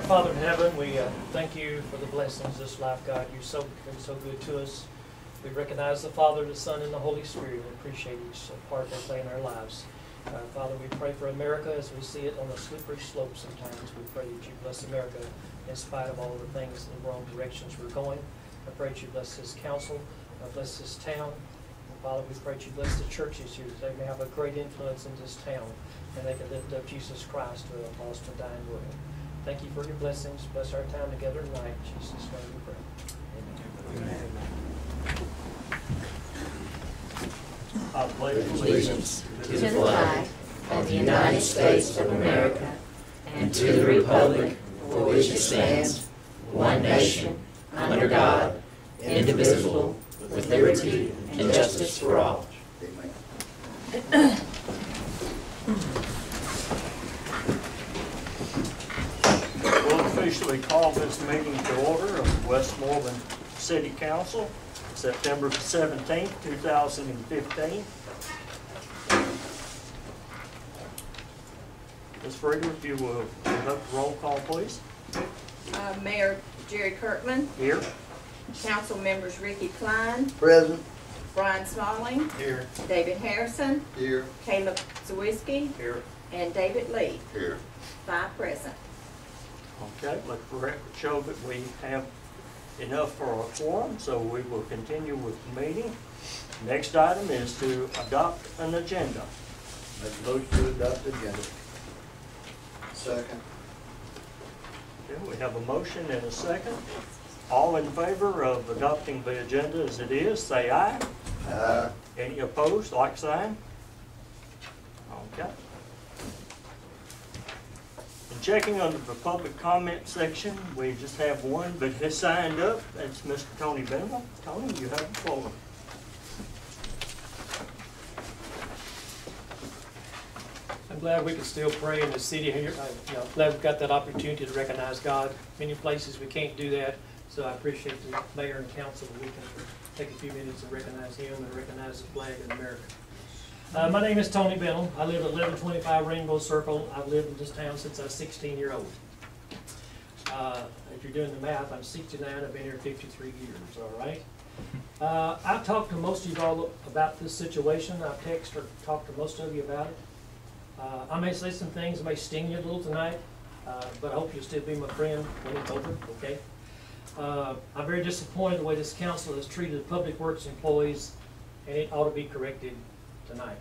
Father in heaven, we thank you for the blessings of this life, God. You've been so good to us. We recognize the Father, the Son, and the Holy Spirit. We appreciate each part they play in our lives. Father, we pray for America as we see it on the slippery slope sometimes. We pray that you bless America in spite of all the things in the wrong directions we're going. I pray that you bless this council, bless this town. And Father, we pray that you bless the churches here, that they may have a great influence in this town, and they can lift up Jesus Christ to a lost and dying world. Thank you for your blessings. Bless our time together tonight. In Jesus' name we pray. Amen. I pledge allegiance to the flag of the United States of America and to the republic for which it stands, one nation, under God, indivisible, with liberty and justice for all. Amen. We'll officially call this meeting to order of Westmoreland City Council, September 17th, 2015. Ms. Frater, if you will conduct the roll call, please. Mayor Jerry Kirkman. Here. Council members Ricky Klein. Present. Brian Smalling. Here. David Harrison. Here. Caleb Zawiski. Here. And David Lee. Here. 5 present. Okay, let the record show that we have enough for a quorum, so we will continue with the meeting. Next item is to adopt an agenda. Make a motion to adopt the agenda. Second. Okay, we have a motion and a second. All in favor of adopting the agenda as it is, say aye. Aye. Any opposed, like sign? Okay. And checking under the public comment section, we just have one, but has signed up. That's Mr. Tony Benville. Tony, you have the floor. I'm glad we can still pray in the city here. I'm glad we've got that opportunity to recognize God. Many places we can't do that, so I appreciate the mayor and council that we can take a few minutes and recognize him and recognize the flag of America. My name is Tony Benville. I live at 1125 Rainbow Circle. I've lived in this town since I was 16-year-old. If you're doing the math, I'm 69. I've been here 53 years, all right? I've talked to most of you all about this situation. I've texted or talked to most of you about it. I may say some things that may sting you a little tonight, but I hope you'll still be my friend when it's over, okay? I'm very disappointed the way this council has treated public works employees, and it ought to be corrected tonight.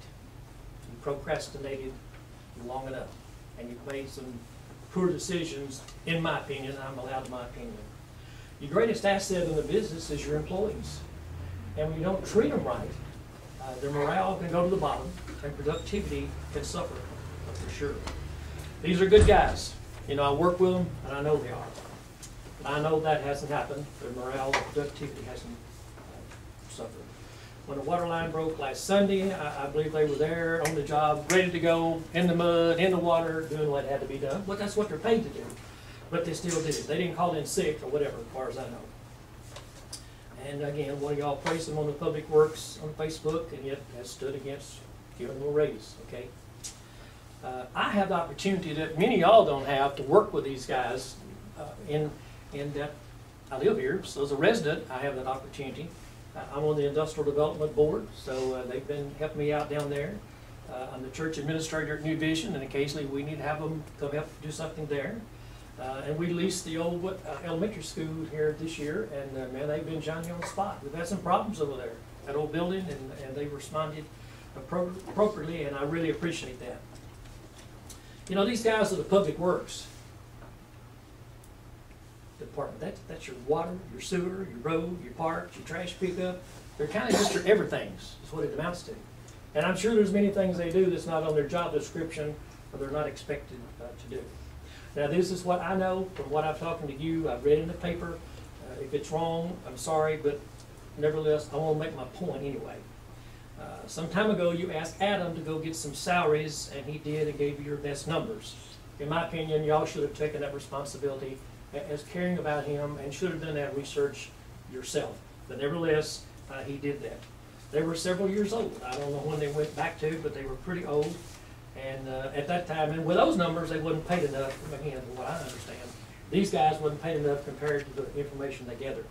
You procrastinated long enough, and you've made some poor decisions, in my opinion. I'm allowed my opinion. Your greatest asset in the business is your employees, and when you don't treat them right, their morale can go to the bottom, and productivity can suffer, for sure. These are good guys. You know, I work with them, and I know they are. But I know that hasn't happened. Their morale and productivity hasn't suffered. When the water line broke last Sunday, I believe they were there on the job, ready to go, in the mud, in the water, doing what had to be done. But that's what they're paid to do. But they still did it. They didn't call in sick or whatever, as far as I know. And again, one of y'all praised them on the Public Works on Facebook, and yet has stood against giving them a raise, okay? I have the opportunity that many of y'all don't have to work with these guys in that I live here. So as a resident, I have that opportunity. I'm on the Industrial Development Board, so they've been helping me out down there. I'm the church administrator at New Vision, and occasionally we need to have them come help do something there. And we leased the old elementary school here this year, and man, they've been Johnny on the spot. We've had some problems over there, that old building, and they responded appropriately, and I really appreciate that. You know, these guys are the Public Works department. That's your water, your sewer, your road, your parks, your trash pickup. They're kind of just your everythings, is what it amounts to. And I'm sure there's many things they do that's not on their job description or they're not expected to do. Now, this is what I know from what I've talked to you. I've read in the paper. If it's wrong, I'm sorry, but nevertheless, I want to make my point anyway. Some time ago, you asked Adam to go get some salaries, and he did and gave you your best numbers. In my opinion, y'all should have taken that responsibility as caring about him and should have done that research yourself. But nevertheless, he did that. They were several years old. I don't know when they went back to, but they were pretty old. And at that time, and with those numbers, they wasn't paid enough, again, from what I understand, These guys wasn't paying enough compared to the information they gathered.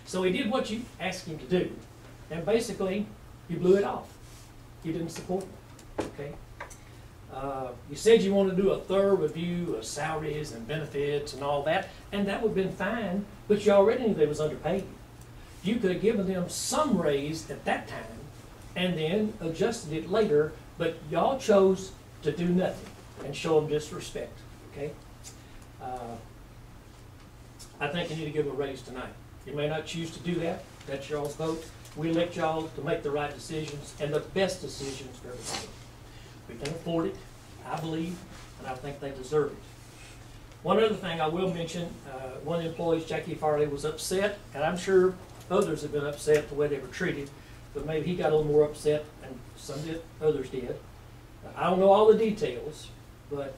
So he did what you asked him to do, and basically, you blew it off. You didn't support them, okay? You said you wanted to do a thorough review of salaries and benefits and all that, and that would have been fine, but you already knew they was underpaid. You could have given them some raise at that time and then adjusted it later, but y'all chose to do nothing and show them disrespect, okay? I think you need to give them a raise tonight. You may not choose to do that. That's y'all's vote. We elect y'all to make the right decisions and the best decisions for everybody. We can afford it, I believe, and I think they deserve it. One other thing I will mention, one of the employees, Jackie Farley, was upset, and I'm sure others have been upset the way they were treated, but maybe he got a little more upset, and some did, others did. I don't know all the details, but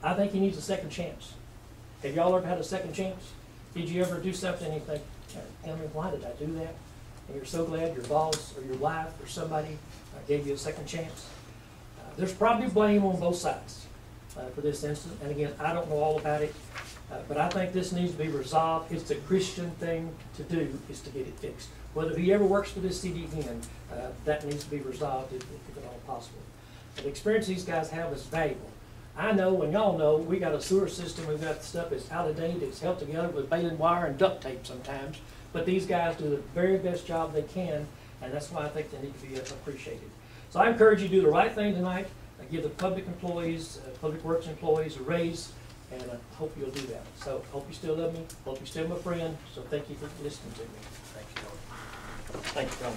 I think he needs a second chance. Have y'all ever had a second chance? Did you ever do something and you think, tell me, why did I do that? And you're so glad your boss or your wife or somebody gave you a second chance. There's probably blame on both sides for this incident. And again, I don't know all about it, but I think this needs to be resolved. It's a Christian thing to do, is to get it fixed. Whether he ever works for this city again, that needs to be resolved if at all possible. The experience these guys have is valuable. I know, and y'all know, we got a sewer system, we've got stuff that's out of date, it's held together with baling wire and duct tape sometimes, but these guys do the very best job they can, and that's why I think they need to be appreciated. So I encourage you to do the right thing tonight, give the public employees, public works employees a raise, and I hope you'll do that. So hope you still love me, hope you're still my friend, so thank you for listening to me. Thank you, Lord. Thank you, Tom.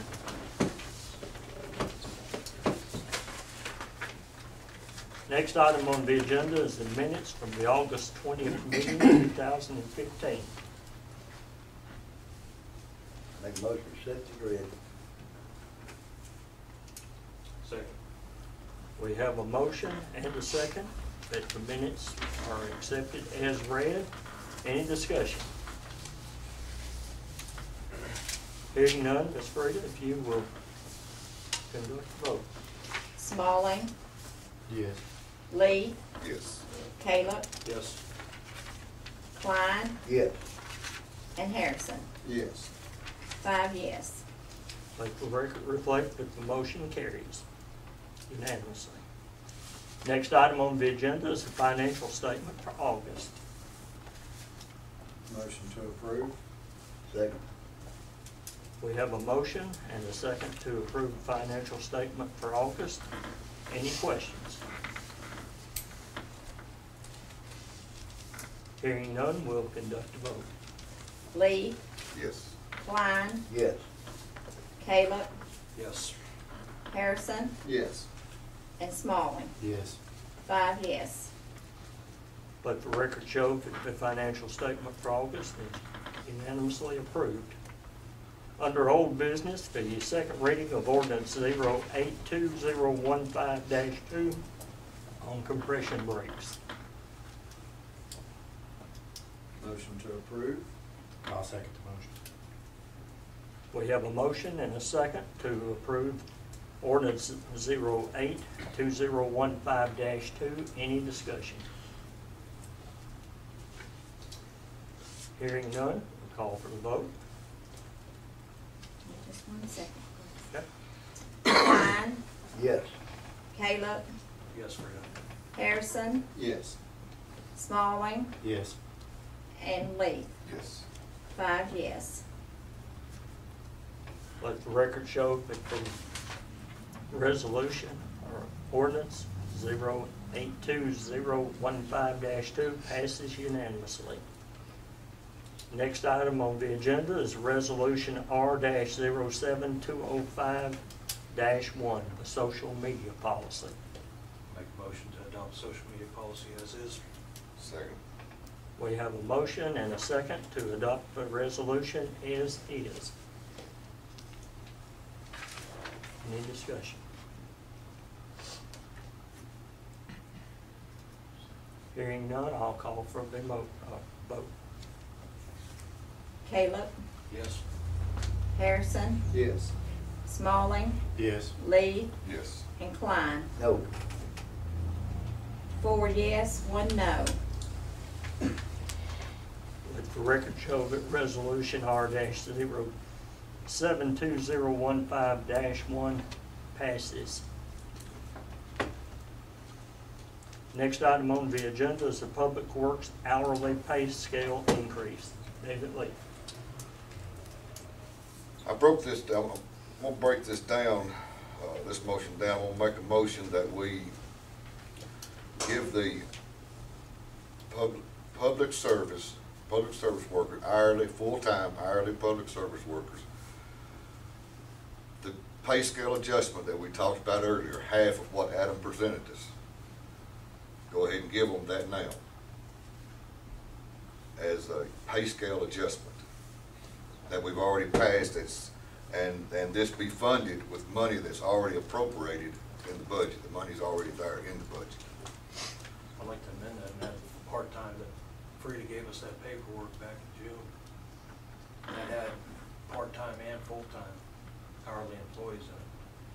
Next item on the agenda is the minutes from the August 20th meeting, 2015. Make a motion to set the read. Second. We have a motion and a second that the minutes are accepted as read. Any discussion? Hearing none, Ms. Freda, if you will conduct the vote. Smalling, Yes. Lee, Yes. Caleb, Yes. Klein, Yes. and Harrison. Yes. 5 yes. Let the record reflect that the motion carries unanimously. Next item on the agenda is the financial statement for August. Motion to approve. Second. We have a motion and a second to approve the financial statement for August. Any questions? Hearing none, we'll conduct a vote. Lee, Yes. Klein, Yes. Caleb, Yes. Harrison, Yes. and Smalling. Yes. 5 yes. Let the record show that the financial statement for August is unanimously approved. Under old business, the second reading of ordinance 082015-2 on compression brakes. Motion to approve. I'll second the motion. We have a motion and a second to approve ordinance 082015-2. Any discussion? Hearing none, we'll call for the vote. Just 1 second. Okay. Klein, Yes. Caleb, Yes, Freda. Harrison, Yes. Smalling, Yes. and Lee. Yes. 5 yes. Let the record show that the resolution or ordinance 082015-2 passes unanimously. Next item on the agenda is resolution R-07205-1, the social media policy. Make a motion to adopt social media policy as is. Second. We have a motion and a second to adopt the resolution as is. Any discussion? Hearing none, I'll call for the vote. Caleb, Yes. Harrison, Yes. Smalling, Yes. Lee, Yes. and Klein. No. 4 yes, 1 no. Let the record show that resolution R-72015-1 passes. Next item on the agenda is the Public Works hourly pay scale increase. David Lee. I broke this down. I'm gonna break this down, this motion down. I'm gonna make a motion that we give the public service workers, hourly, full-time, hourly public service workers, the pay scale adjustment that we talked about earlier, half of what Adam presented us. Go ahead and give them that now as a pay scale adjustment that we've already passed. And this be funded with money that's already appropriated in the budget. The money's already there in the budget. I'd like to amend that, and that part-time that Frida gave us that paperwork back in June. That had part-time and full-time hourly employees in it.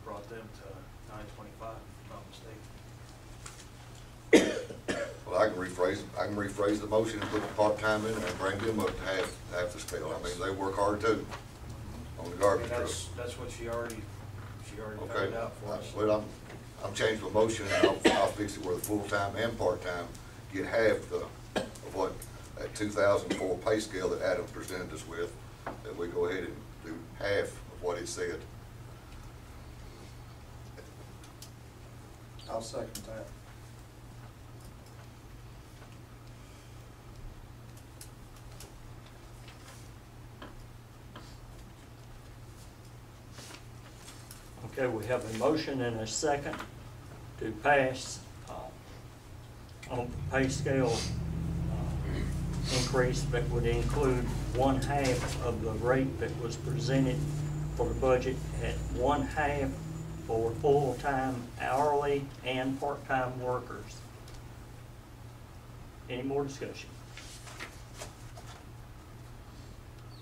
Brought them to $9.25, if I'm not mistaken. Well, I can rephrase the motion and put the part-time in there and bring them up to half the scale. I mean, they work hard too on the garbage truck. That's what she already Okay. found out for us. Well, I'm changing my motion, and I'll fix it where the full-time and part-time get half of what that 2004 pay scale that Adam presented us with, that we go ahead and do half of what it said. I'll second that. Okay, we have a motion and a second to pass on the pay scale increase that would include 1/2 of the rate that was presented for the budget at 1/2 for full-time hourly and part-time workers. Any more discussion?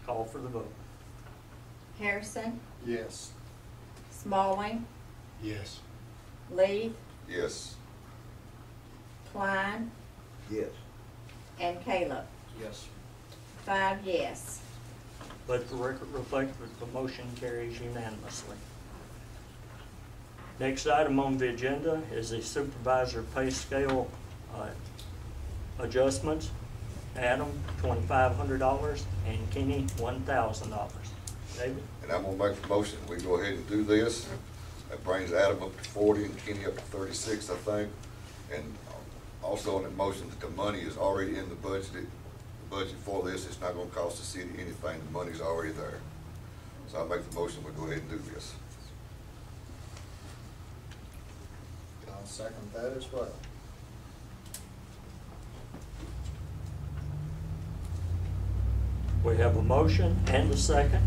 Call for the vote. Harrison, Yes. Smalling, Yes. Lee, Yes. Klein, Yes. and Caleb. Yes. 5 yes. Let the record reflect that the motion carries unanimously. Next item on the agenda is the supervisor pay scale adjustments. Adam, $2,500, and Kenny, $1,000. David? And I'm gonna make the motion, we go ahead and do this. That brings Adam up to 40 and Kenny up to 36, I think. And also in the motion that the money is already in the budget for this. It's not gonna cost the city anything, the money's already there. So I make the motion, we go ahead and do this. I'll second that as well. We have a motion and a second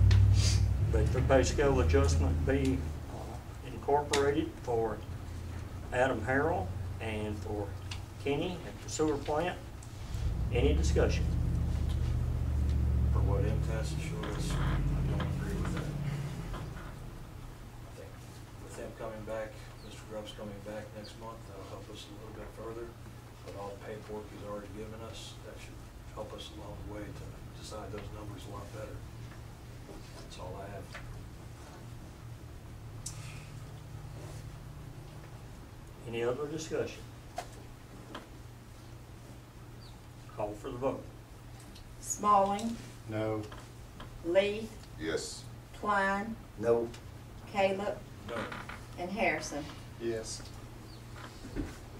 that the pay scale adjustment be incorporated for Adam Harrell and for Kenny at the sewer plant. Any discussion? For what MTS assures us, I don't agree with that. I think with them coming back, Mr. Grubb's coming back next month, that'll help us a little bit further. But all the paperwork he's already given us, that should help us along the way to decide those numbers a lot better. That's all I have. Any other discussion? Call for the vote. Smalling, No. Lee, Yes. Klein, No. Caleb, No. and Harrison. Yes.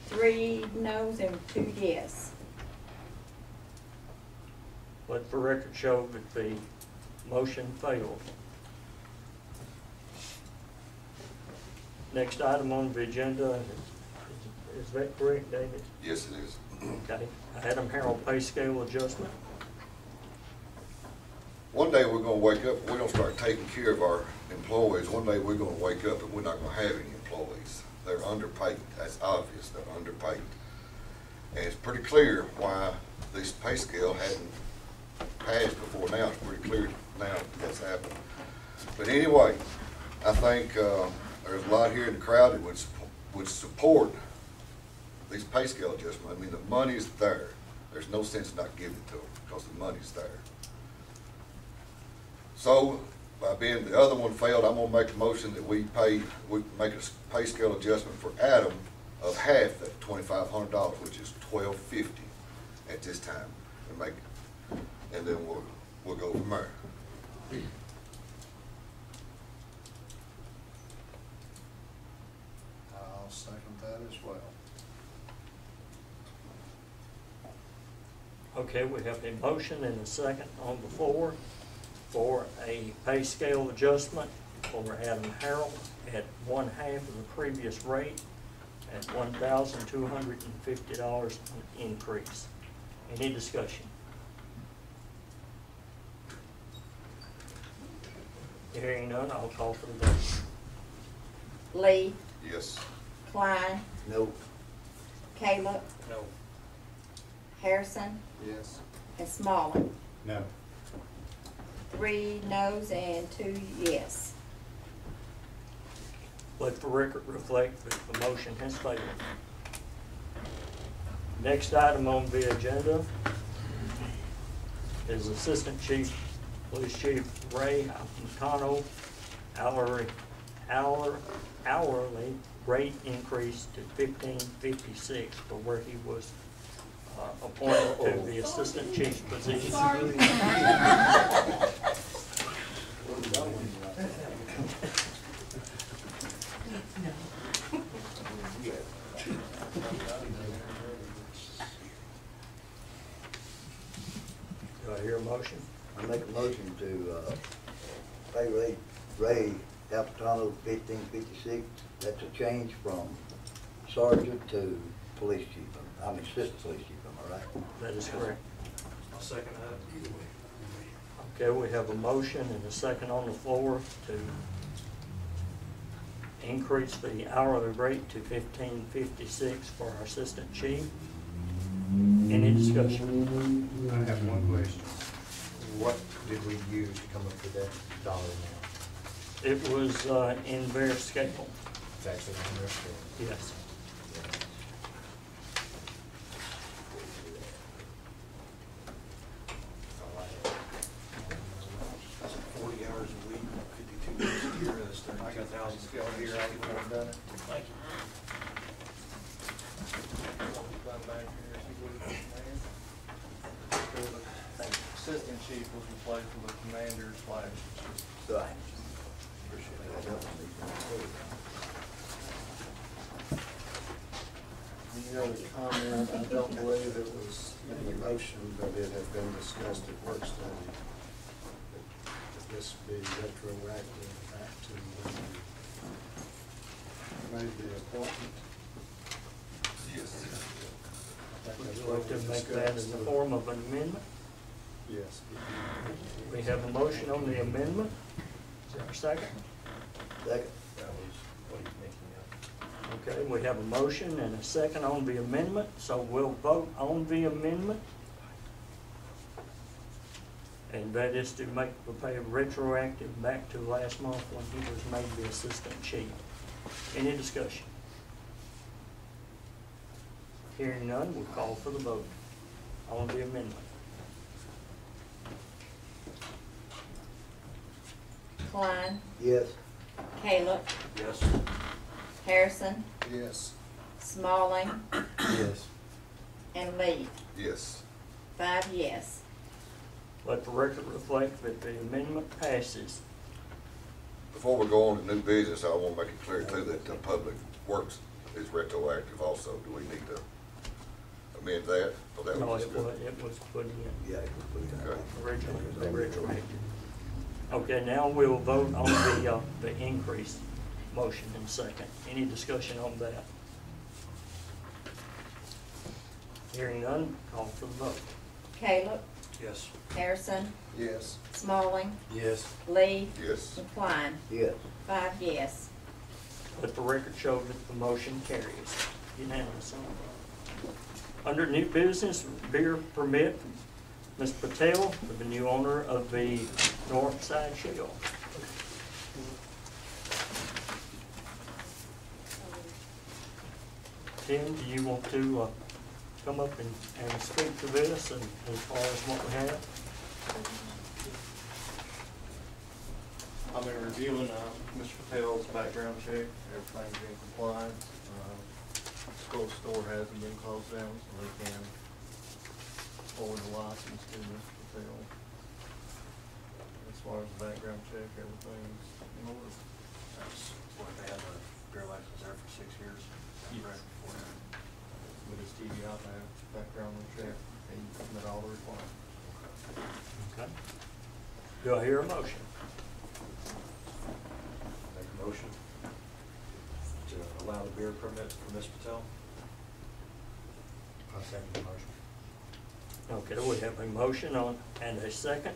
3 no's and 2 yes. Let the record show that the motion failed. Next item on the agenda, is that correct, David? Yes, it is. Okay, Adam Harrell pay scale adjustment. One day we're gonna wake up, we're gonna start taking care of our employees. One day we're gonna wake up and we're not gonna have any employees. They're underpaid, that's obvious, they're underpaid. And it's pretty clear why this pay scale hadn't passed before now. It's pretty clear now that's happened. But anyway, I think there's a lot here in the crowd that would support these pay scale adjustments. I mean, the money's there. There's no sense in not giving it to them, because the money's there. So, by being the other one failed, I'm gonna make a motion that we make a pay scale adjustment for Adam of half that $2,500, which is $1,250 at this time, and then we'll go from there. I'll second that as well. Okay, we have a motion and a second on the floor for a pay scale adjustment for Adam Harold at 1/2 of the previous rate at $1,250 increase. Any discussion? Hearing none, I'll call for the vote. Lee, Yes. Klein, No. Caleb, No. Harrison, Yes. and Smalling. No. 3 noes and 2 yes. Let the record reflect that the motion has failed. Next item on the agenda is Assistant Police Chief Ray McConnell hourly rate increase to $15.56 for where he was appointed to the Assistant Chief's position. Do I hear a motion? I make a motion to pay Ray Capitano $15.56. That's a change from sergeant to police chief. I mean assistant police chief, am I right? That is correct. I'll second that. Okay, we have a motion and a second on the floor to increase the hourly rate to $15.56 for our assistant chief. Any discussion? I have one question. What did we use to come up with that dollar amount? It was in their schedule, It's actually on their scale. yes. That's 40 hours a week, 52 days a year, that's 32,000. Scale here, I have done it. Thank you. Run back here if you would, Mayor. Assistant chief was replaced with a commander / Right. Any other comment? I don't believe it was any motion, but it had been discussed at work study. That this be retroactive back to when you made the appointment. Yes. Would you like to make that in the form of an amendment? Yes. We have a motion on the amendment. Is there a second? Second. that was what he's making up. Okay, we have a motion and a second on the amendment, so we'll vote on the amendment. And that is to make the pay retroactive back to last month when he was made the assistant chief. Any discussion? Hearing none, we'll call for the vote on the amendment. Klein, Yes. Caleb, Yes. Harrison, Yes. Smalling, Yes. and Lee. Yes. 5 yes. Let the record reflect that the amendment passes. Before we go on to new business, I want to make it clear too that the public works is retroactive also. Do we need to amend that? Or that No, was it just good? was put in Yeah, it was put Okay. originally, it was retroactive. Okay, now we'll vote on the increase motion in second. Any discussion on that? Hearing none, call for the vote. Caleb, Yes. Harrison, Yes. Smalling, Yes. Lee, Yes. and Klein. Yes. 5 yes. Let the record show that the motion carries unanimously. Under new business, beer permit, Ms. Patel, for the new owner of the North Side Shell. Tim, do you want to come up and speak to this and as far as what we have? I've been reviewing Mr. Patel's background check, everything's in compliance. School store hasn't been closed down, so they can forward the license to Mr. Patel. As far as the background check, everything's in order. That's what they had the beer license there for 6 years. Yes. Right before that. With his TV out there, background check, and met all the requirements. Okay. Do I hear a motion? Make a motion to allow the beer permit for Ms. Patel. I'll second the motion. Okay, we have a motion on and a second.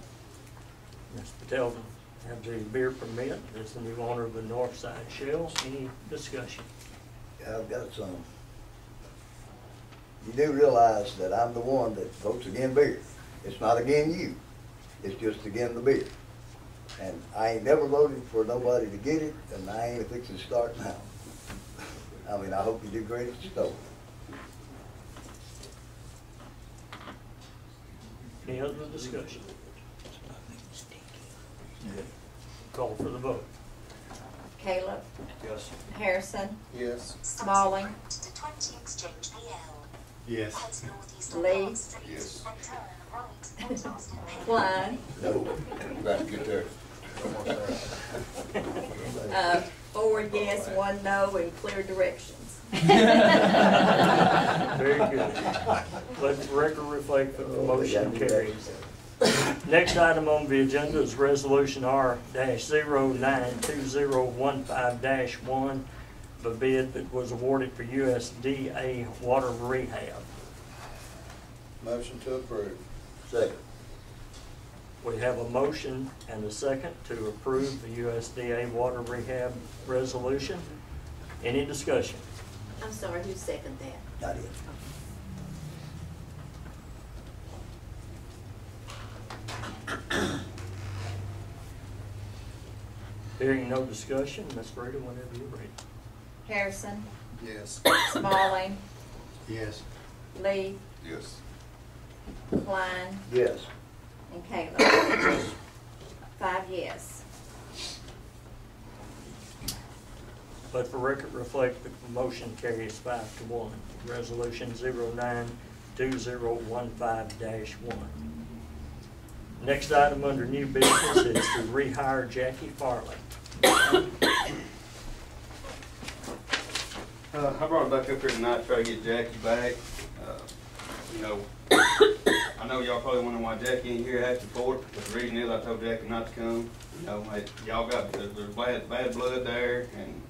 Ms. Patel have the beer permit as the new owner of the North Side Shell. Any discussion? Yeah, I've got some. You do realize that I'm the one that votes against beer. It's not against you. It's just against the beer. And I ain't never voted for nobody to get it, and I ain't fixing to start now. I mean, I hope you do great at the store. Any other discussion? Call for the vote. Caleb, Yes. Harrison, Yes. Smalling, Yes. Lee, Yes. Klein, About to get there. 4 yes, 1 no, and clear directions. Very good. Let the record reflect that the motion carries. Next item on the agenda is Resolution R-092015-1, the bid that was awarded for USDA water rehab. Motion to approve. Second. We have a motion and a second to approve the USDA water rehab resolution. Any discussion? I'm sorry, who seconded that? Not it. Hearing no discussion, Ms. Rita, whenever you're ready. Harrison, Yes. Smalling, Yes. Lee, Yes. Klein, Yes. and Caleb. 5 yes. Let the record reflect that the motion carries 5-1. Resolution 092015-1. Next item under new business is to rehire Jackie Farley. I brought it back up here tonight to try to get Jackie back. You know, I know y'all probably wondering why Jackie ain't here asking for it, but the reason is I told Jackie not to come. You know, y'all got, there's bad blood there, and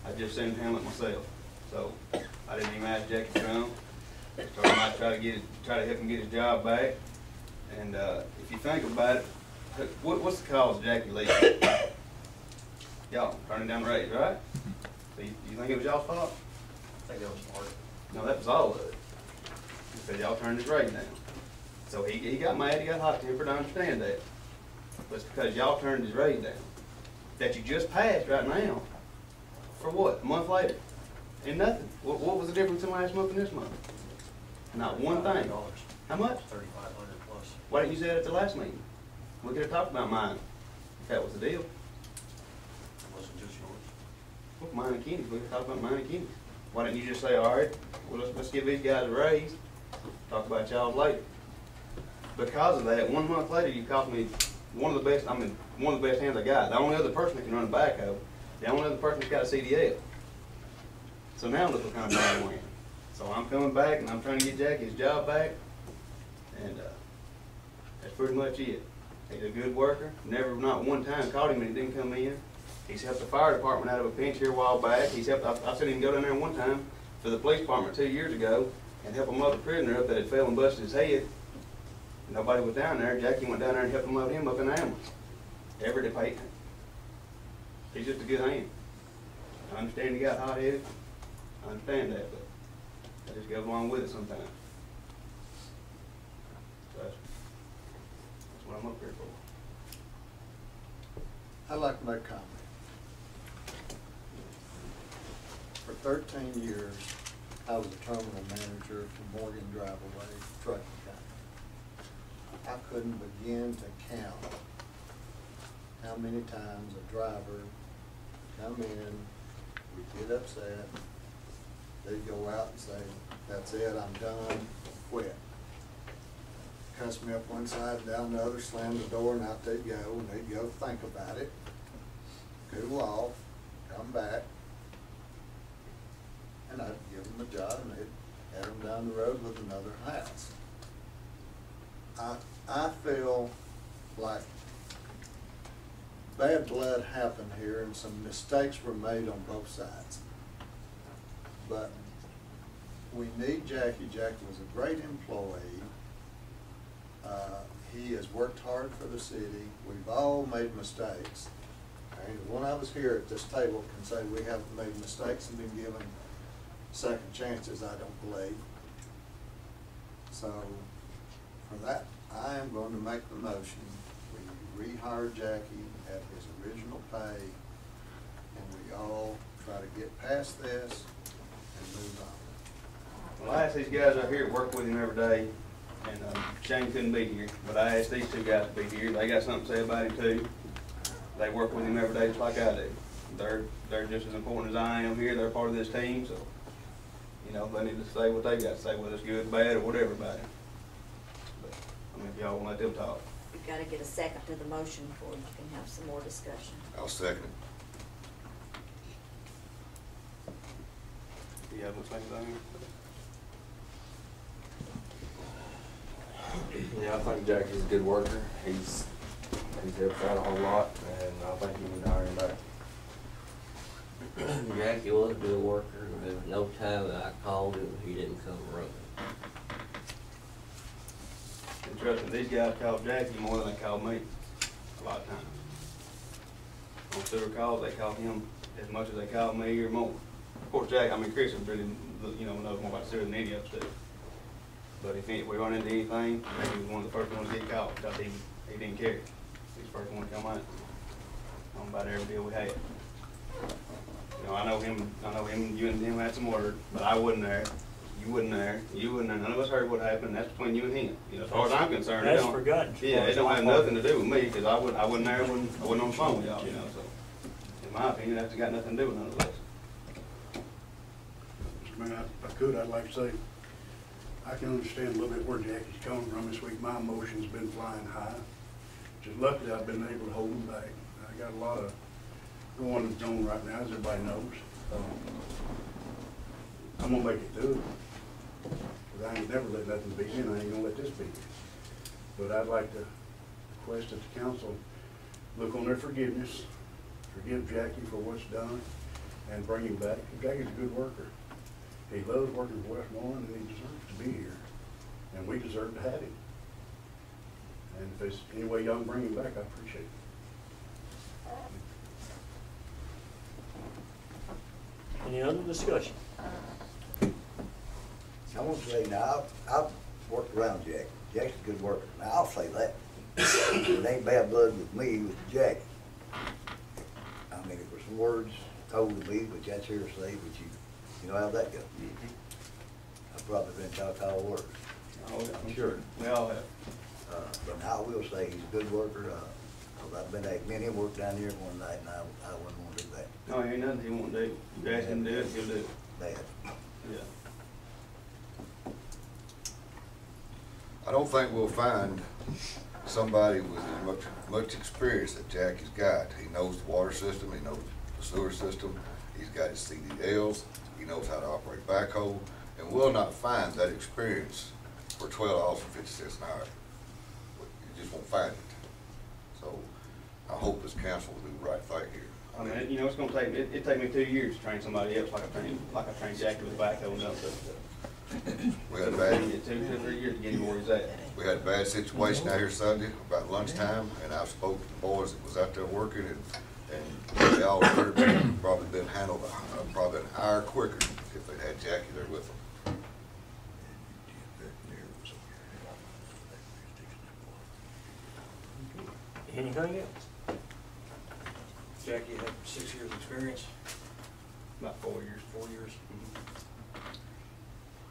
I just didn't handle it myself. So I didn't even ask Jackie to come. So I might try to help him get his job back. And if you think about it, what's the cause of Jackie leaving? Y'all turning down the raise, right? So you think it was y'all's fault? I think that was part of it. No, that was all of it. Because y'all turned his rate down. So he got mad, he got hot tempered, I understand that. But it's because y'all turned his rate down. That you just passed right now. For what? A month later? And nothing. What was the difference in last month and this month? Not one thing. How much? $3,500 plus. Why didn't you say that at the last meeting? We could have talked about mine, if that was the deal. It wasn't just yours. Well, mine and Kenny's, we could talk about mine and Kenny's. Why didn't you just say, all right, well, let's give these guys a raise, talk about y'all later. Because of that, 1 month later, you cost me one of the best hands I got. The only other person that can run a backhoe, the only other person that's got a CDL. So now look what kind of bad we're in. So I'm coming back and I'm trying to get Jackie his job back, and that's pretty much it. He's a good worker. Never, not one time, caught him and he didn't come in. He's helped the fire department out of a pinch here a while back. He's helped. I seen him go down there one time for the police department 2 years ago and help a mother prisoner up that had fell and busted his head. Nobody was down there. Jackie went down there and helped him load him up in the ambulance. Every day. He's just a good hand. I understand he got hot-headed. I understand that, but that just goes along with it sometimes. So that's what I'm up here for. I'd like to make a comment. For 13 years, I was a terminal manager for Morgan Drive Away Trucking Company. I couldn't begin to count how many times a driver come in, we'd get upset, they'd go out and say, that's it, I'm done, quit. Cuss me up one side, down the other, slam the door, and out they'd go, and they'd go think about it, cool off, come back, and I'd give them a job, and they'd head them down the road with another house. I feel like bad blood happened here, and some mistakes were made on both sides. But we need Jackie. Jackie was a great employee. He has worked hard for the city. We've all made mistakes. And one of us here at this table can say we haven't made mistakes and been given second chances, I don't believe. So for that, I am going to make the motion. We rehire Jackie at his original pay, and we all try to get past this and move on. Well, I asked these guys out here to work with him every day, and Shane couldn't be here, but I asked these two guys to be here. They got something to say about him too. They work with him every day just like I do. They're just as important as I am here. They're part of this team, so you know they need to say what they got to say, whether it's good, bad, or whatever about him. But I mean, if y'all want to let them talk. You've got to get a second to the motion before you can have some more discussion. I'll second it. Do you have anything? Yeah, I think Jackie's a good worker. He's helped out a whole lot, and I think you need to hire him back. Jackie was a good worker. There was no time that I called him, he didn't come running. And trust me, these guys called Jackie more than they called me a lot of times. On sewer calls, they called him as much as they called me or more. Of course, Chris is really, knows more about sewer than any of us do. But if we run into anything, he was one of the first ones to get called because he didn't care. He's the first one to come out on about every deal we had. I know him, you and him had some word, but I wasn't there. You wasn't there. None of us heard what happened. That's between you and him. As far as I'm concerned, That's forgotten. Yeah, it don't have nothing to do with me because I wasn't there. I wasn't on the phone with y'all. So, in my opinion, that's got nothing to do with none of this. Mr. Mayor, if I could, I'd like to say, I can understand a little bit where Jackie's coming from this week. My emotions been flying high. Just luckily I've been able to hold them back. I got a lot of going on right now, as everybody knows. I'm gonna make it through it. Because I ain't never let nothing beat me, and I ain't gonna let this beat me. But I'd like to request that the council look on their forgiveness, forgive Jackie for what's done, and bring him back. Jackie's a good worker. He loves working for Westmoreland, and he deserves to be here. And we deserve to have him. And if there's any way y'all can bring him back, I appreciate it. Any other discussion? I want to say now, I've worked around Jack. Jack's a good worker. Now, I'll say that. It ain't bad blood with me, with Jack. I mean, there were some words told to me, which that's hearsay, but you know how that goes. I've probably been taught all words. Oh, yeah, I'm sure. We all have. But now I will say he's a good worker. Cause I've been at many work down here one night, and I wouldn't want to do that. No, ain't nothing he won't do. You ask him to do it, he'll do it. Bad. Yeah. I don't think we'll find somebody with as much experience that Jackie's got. He knows the water system, he knows the sewer system, he's got his CDLs, he knows how to operate backhoe, and we'll not find that experience for $12.50 an hour. You just won't find it. So I hope this council will do the right thing here. I mean, it's gonna take, it'd take me 2 years to train somebody else like I trained Jackie with backhoe and other stuff. We had a bad, 2 to 3 years to get him where he's at. we had a bad situation out here Sunday about lunchtime, and I spoke to the boys that was out there working, and they all could have probably been handled probably an hour quicker if they had Jackie there with them. Anything else? Jackie had 6 years experience. About 4 years. 4 years.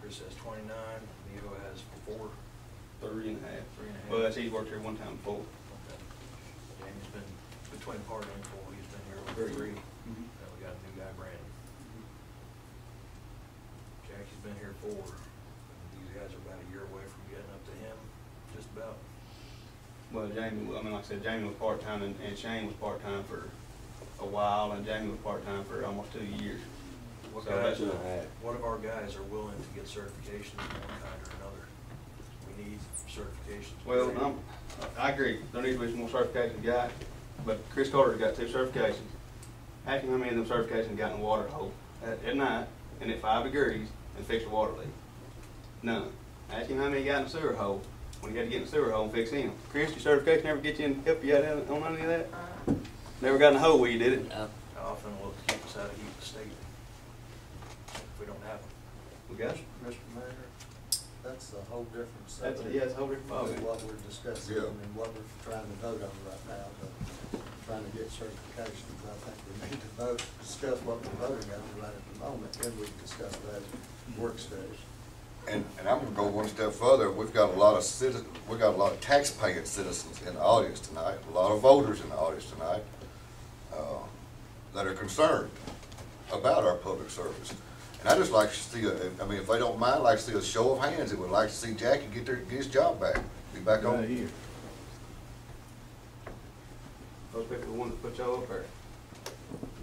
Chris has 29, Neo has 4. 3 and a half. 3 and a half. Well, he's worked here one time before. Okay. Jamie's been between part and full, he's been here over 3. Mhm. Then we got a new guy, Brandon. Jackie's been here 4. These guys are about a year away from getting up to him, just about. Well, Jamie, I mean, like I said, Jamie was part-time and Shane was part-time for a while, and Jamie was part-time for almost 2 years. What So guys, that's- what of our guys are willing to get certifications of one kind or another? We need certifications. Well, I agree, there needs to be some more certifications got, but Chris Carter's got 2 certifications. Ask him how many of them certifications got in the water hole at night and at 5 degrees and fix a water leak. None. Ask him how many got in the sewer hole when he had to get in the sewer hole and fix him. Chris, your certification ever get you and help you out on any of that? Never got in the hole where you did it? How often will it keep us out of heat the state if we don't have them? We got it. Mr. Mayor, that's a whole different That's, subject. yeah, it's a whole different Of ballgame. what we're discussing Yeah. and what we're trying to vote on right now, but trying to get certifications. I think we need to discuss what we're voting on right at the moment, then we can discuss that at work study. And I'm gonna go one step further. We've got a lot of tax-paying citizens in the audience tonight, a lot of voters in the audience tonight, that are concerned about our public service. And I just like to see, if they don't mind, I'd like to see a show of hands that would like to see Jackie get his job back, be back on. here. Those people are the ones that put y'all up there.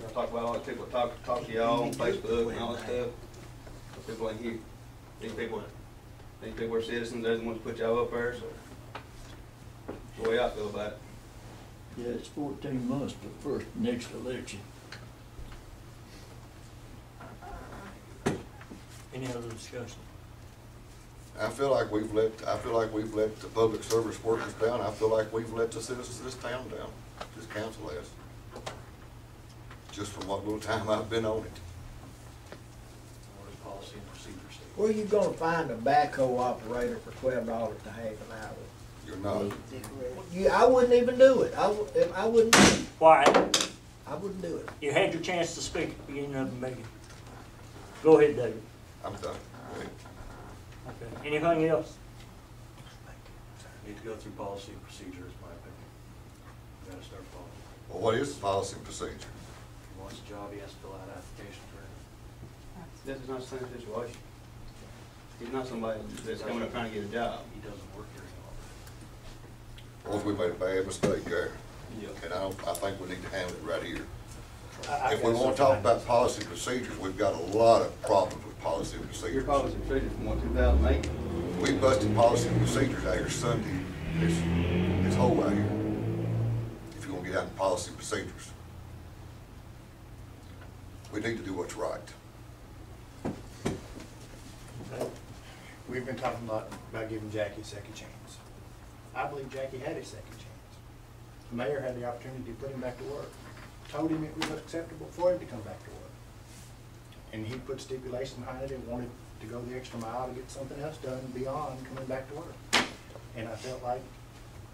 Y'all talk about all the people that talk to y'all on Facebook and all that stuff. Those people ain't here. These people are citizens, they're the ones that put y'all up there, so that's the way I feel about it. Yeah, it's 14 months to first next election. Any other discussion? I feel like we've let the public service workers down. I feel like we've let the citizens of this town down, this council has. Just from what little time I've been on it. What is policy and procedure state? Where you gonna find a backhoe operator for $12 to half an hour? You're not. I wouldn't even do it. I wouldn't. Why? I wouldn't do it. You had your chance to speak at the beginning of the meeting. Go ahead, David. I'm done. Go ahead. Okay. Anything else? Need to go through policy and procedure, is my opinion. We gotta start following. Well, what is the policy and procedure? If he wants a job, he has to fill out applications for it. This is not the same situation. He's not somebody that's coming up trying to get a job. He doesn't work here anymore. Or if we made a bad mistake there. Yeah. And I think we need to handle it right here. I If we got want to something. talk about policy and procedures, we've got a lot of problems with policy and Your procedures. policy and procedure from what, 2008? We busted policy and procedures out here Sunday, this whole out here. If you want to get out in policy and procedures. We need to do what's right. Okay. We've been talking a lot about giving Jackie a second chance. I believe Jackie had a second chance. The mayor had the opportunity to put him back to work, told him it was acceptable for him to come back to work. And he put stipulations behind it and wanted to go the extra mile to get something else done beyond coming back to work. And I felt like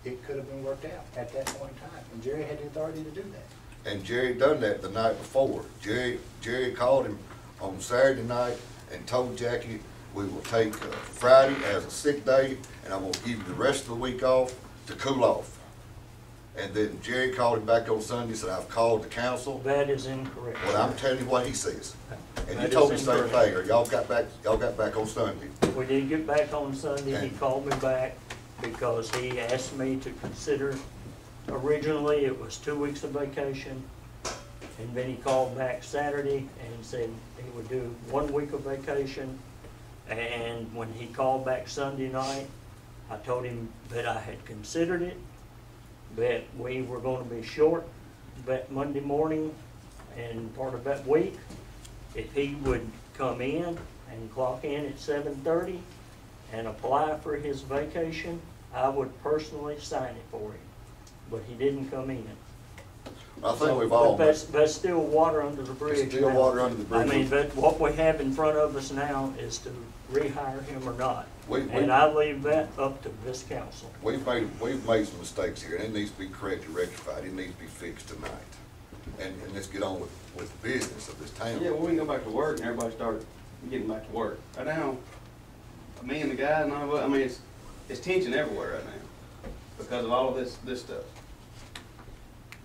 it could have been worked out at that point in time, and Jerry had the authority to do that. And Jerry done that the night before. Jerry called him on Saturday night and told Jackie, we will take Friday as a sick day, and I'm gonna give you the rest of the week off to cool off. And then Jerry called him back on Sunday and said, I've called the council. That is incorrect. Well, I'm telling you what he says. And you That told me is the same incorrect. thing, or y'all got back on Sunday. We did get back on Sunday. He Okay. called me back because he asked me to consider, originally it was 2 weeks of vacation. And then he called back Saturday and said he would do 1 week of vacation. And when he called back Sunday night, I told him that I had considered it, that we were going to be short that Monday morning and part of that week. If he would come in and clock in at 7:30 and apply for his vacation, I would personally sign it for him. But he didn't come in. I think we've all. But that's still water under the bridge. It's still now. water under the bridge. I mean, but what we have in front of us now is to rehire him or not. And We- I leave that up to this council. We've made some mistakes here, and it needs to be corrected, rectified. It needs to be fixed tonight. And let's get on with the business of this town. Yeah, well, we can go back to work and everybody start getting back to work. Right now, me and the guy, and all, I mean, it's tension everywhere right now because of all of this stuff.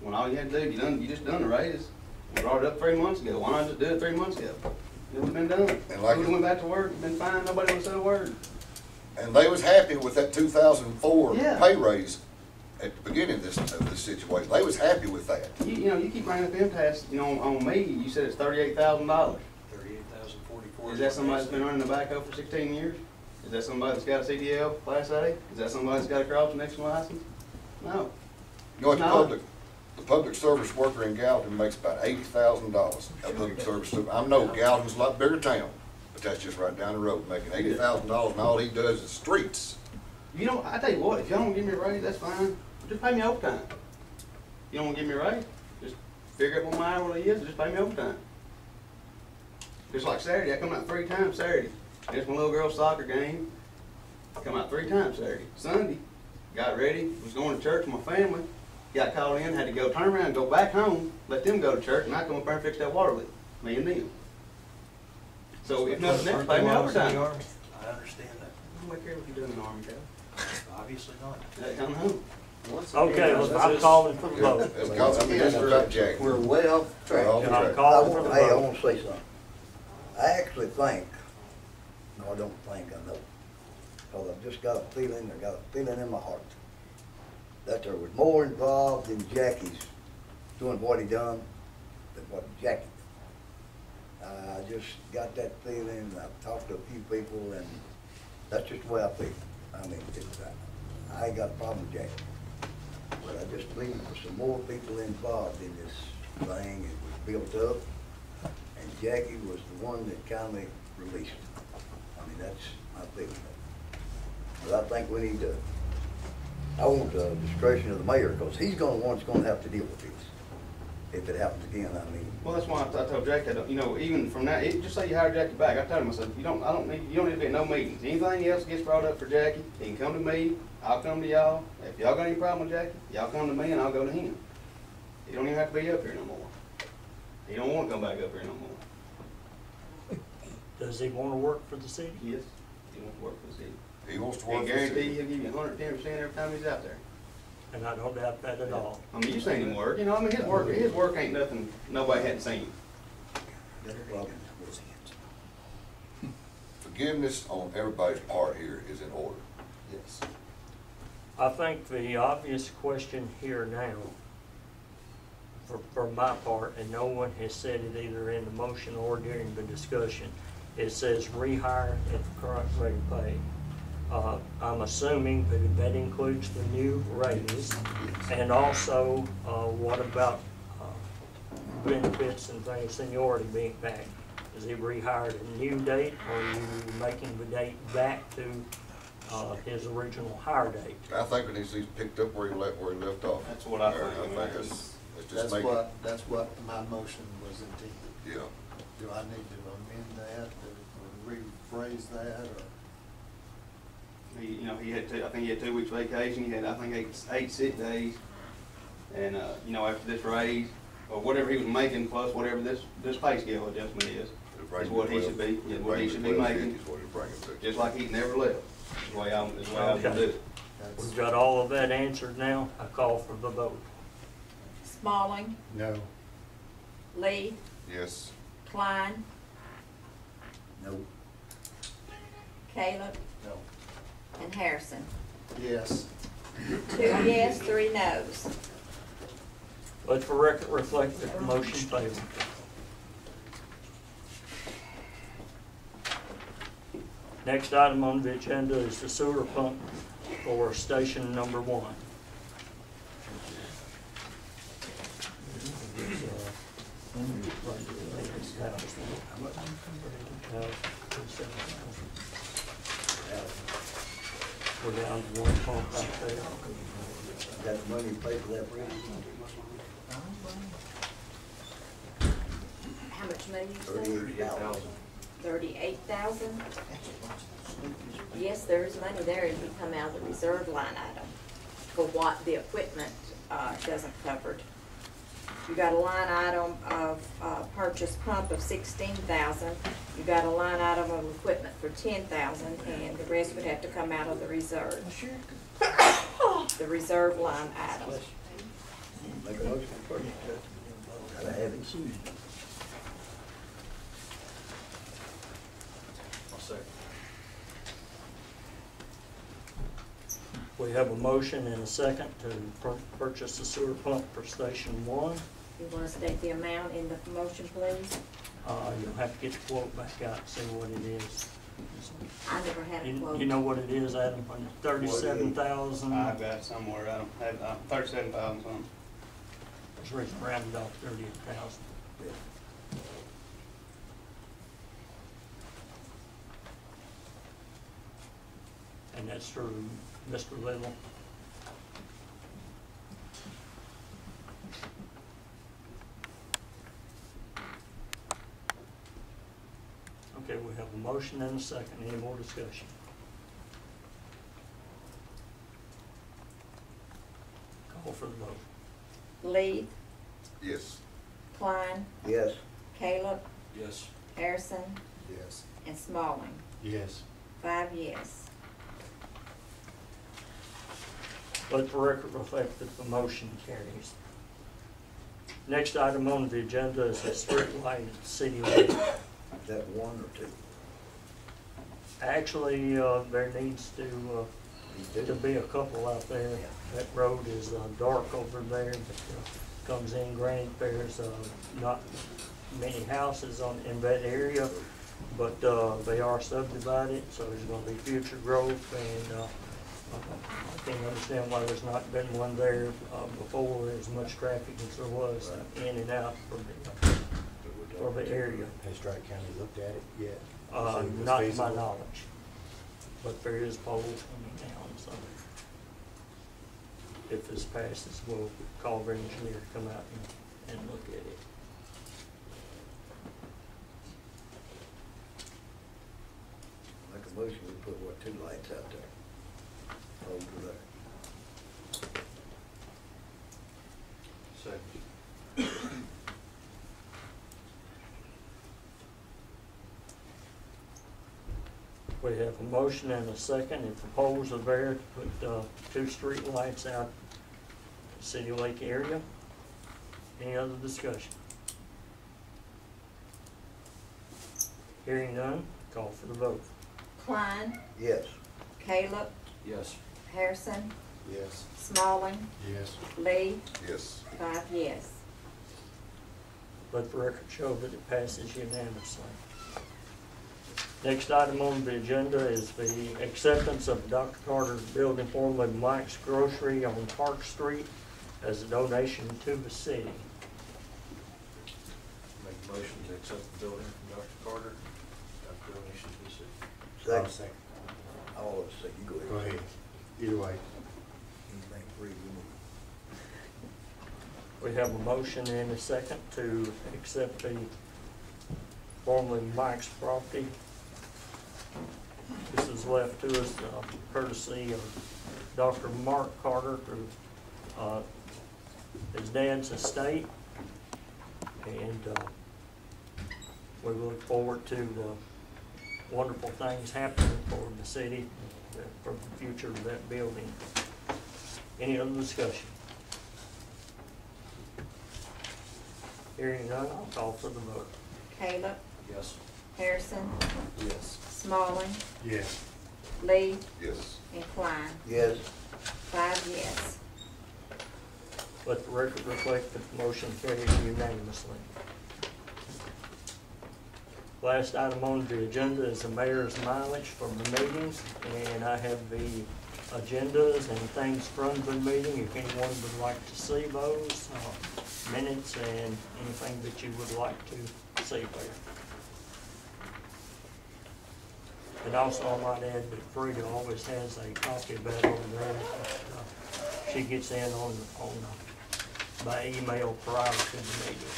When all you had to do, you just done the raises. We brought it up 3 months ago. Why not just do it 3 months ago? It would've been done. And like We would've went back to work, been fine, nobody would've said a word. And they was happy with that 2004 Yeah. pay raise at the beginning of this situation. They was happy with that. You know, you keep bringing up MTS, you know, on me, you said it's $38,000. 38,044. Is that somebody that's been running the backhoe for 16 years? Is that somebody that's got a CDL Class A? Is that somebody that's got a cross connection license? No. You know what, No. the public service worker in Gallatin makes about $80,000 a public service. I know Gallatin's a lot bigger town, but that's just right down the road, making $80,000, and all he does is streets. You know, I tell you what, if y'all don't give me a raise, that's fine. Just pay me overtime. You don't want to give me a raise? Just figure out what my hourly is and just pay me overtime. Just like Saturday, I come out 3 times Saturday. It's my little girl's soccer game. I come out 3 times Saturday. Sunday, got ready, was going to church with my family. Got called in, had to go turn around, go back home, let them go to church, and I come up there and fix that water leak. Me and them. So if nothing else, pay me overtime. I understand that. I don't care what you do in the Army, Cal. Obviously not. I don't know. Okay, well, I'm calling for the vote. It's called, I mean, that's about Jack. We're way off track. We're off And I'm track. calling for the Hey, I vote. want to say something. I actually think, no, I don't think, I know, because I've just got a feeling in my heart, that there was more involved in Jackie's doing what he done than what Jackie did. I just got that feeling, I've talked to a few people, and that's just the way I feel. I mean, I ain't got a problem with Jackie. But I just believe there some more people involved in this thing. It was built up, and Jackie was the one that kindly released it. I mean, that's my feeling. But I think we need to, I want the discretion of the mayor, because he's the one that's gonna have to deal with this. If it happens again, I mean. Well, that's why I told Jackie, you know, even from that, just say you hire Jackie back, I told him, I said, you don't need to be at no meetings. Anything else gets brought up for Jackie, he can come to me, I'll come to y'all. If y'all got any problem with Jackie, y'all come to me and I'll go to him. He don't even have to be up here no more. He don't want to come back up here no more. Does he want to work for the city? Yes, he wants to work for the city. He wants to work And for the guarantee city. he'll give you 110% every time he's out there. And I don't doubt that at all. I mean, you seen him work, you know, I mean, his work ain't nothing nobody hadn't seen. Forgiveness on everybody's part here is in order. Yes. I think the obvious question here now, for my part, and no one has said it either in the motion or during the discussion, it says rehire at the current rate of pay. I'm assuming that includes the new raises, and also what about benefits and things, seniority being back? Is he rehired a new date, or are you making the date back to his original hire date? I think it needs to be picked up where he left off. That's what I think. Let's just make it. That's what my motion was intended. Yeah. Do I need to amend that or rephrase that, or? He had I think he had 2 weeks vacation, he had, I think, eight sick days. And, you know, after this raise, or whatever he was making, plus whatever this pay scale adjustment is what he should be, what he should be making, just like he's never left. Is the way I would do it. We've got all of that answered now. I call for the vote. Smalling, No. Lee, Yes. Klein, No. Caleb, No. and Harrison. Yes. 2 yes, 3 no's. Let the record reflect that the motion failed. Next item on the agenda is the sewer pump for station number 1. We're down to 1 pump right there. Got the money to pay for that bridge? How much money you say? 38,000. 38,000? Yes, there is money there if you come out of the reserve line item for what the equipment doesn't covered. You got a line item of purchase pump of 16,000, You got a line item of equipment for 10,000, and the rest would have to come out of the reserve. The reserve line item. Make a motion first. Gotta have it soon. I'll second. We have a motion and a second to purchase the sewer pump for Station 1. You wanna state the amount in the motion, please? You'll have to get the quote back out and see what it is. I never had a quote. You know what it is, Adam? 37,000. I've got it somewhere, I don't have, 37,000 something. It's rounded off 38,000. And that's through Mr. Little. Okay, we have a motion and a second. Any more discussion? Call for the vote. Lee, Yes. Klein, Yes. Caleb, Yes. Harrison, Yes. and Smalling. Yes. 5 yes. Let the record reflect that the motion carries. Next item on the agenda is a street light at City Lake. Is that one or two? Actually, there needs to be a couple out there. That road is dark over there, but comes in. Granted, there's not many houses in that area, but they are subdivided, so there's going to be future growth, and I can't understand why there's not been one there before, as much traffic as there was in and out for the area. Has Strike County looked at it yet? Not to my knowledge, but there is poles coming down, so if this passes, we'll call our engineer to come out and look at it. Make a motion, we put what, 2 lights out there. Over there. Second. We have a motion and a second. If the poles are there, to put 2 street lights out in the City Lake area. Any other discussion? Hearing none, call for the vote. Klein, Yes. Caleb, Yes. Harrison, Yes. Smalling, Yes. Lee, Yes. 5 yes. Let the record show that it passes unanimously. Next item on the agenda is the acceptance of Dr. Carter's building formerly Mike's Grocery on Park Street as a donation to the city. Make a motion to accept the building from Dr. Carter, donation to the city. Second. Second. All of us say, you go ahead. Go ahead. Either way. Anything free, we need. We have a motion and a second to accept the formerly Mike's property. This is left to us courtesy of Dr. Mark Carter through his dad's estate. And we look forward to wonderful things happening for the city, for the future of that building. Any other discussion? Hearing none, I'll call for the vote. Caleb, Yes. Harrison, Yes. Smalling, Yes. Lee, Yes. and Klein. Yes. 5 yes. Let the record reflect that the motion carries unanimously. Last item on the agenda is the mayor's mileage for the meetings, and I have the agendas and things from the meeting. If anyone would like to see those, minutes and anything that you would like to see there. And also, I might add that Frida always has a copy of that over there. She gets in on by email prior to the meeting.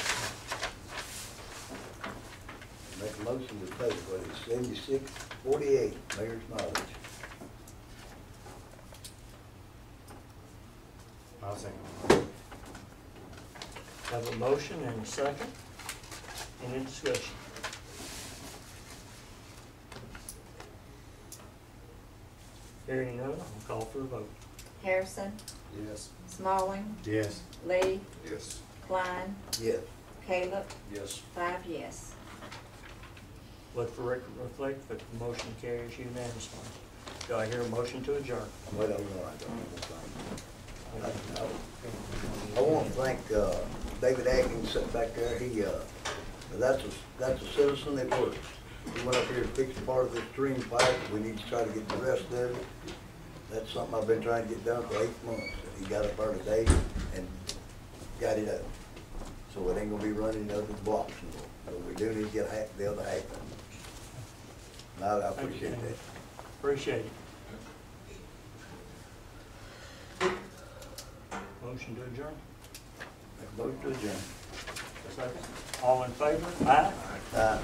Make a motion to pay, what is 76.48, mayor's mileage. I'll second. Have a motion and a second. Any discussion? Hearing none, I'll call for a vote. Harrison, Yes. Smalling, Yes. Lee, Yes. Klein, Yes. Caleb, Yes. 5 yes. Let the record reflect that the motion carries unanimously. Do I hear a motion to adjourn? Well, no, I don't know. I want to thank, David Atkins sitting back there. That's a citizen that works. He went up here to fix part of the stream pipe. We need to try to get the rest of it. That's something I've been trying to get done for 8 months. He got up there today and got it up. So it ain't gonna be running other blocks anymore. But we do need to get the other half of it. And I appreciate that. Appreciate it. Motion to adjourn? Make a motion to adjourn. Second. All in favor? Aye. Aye.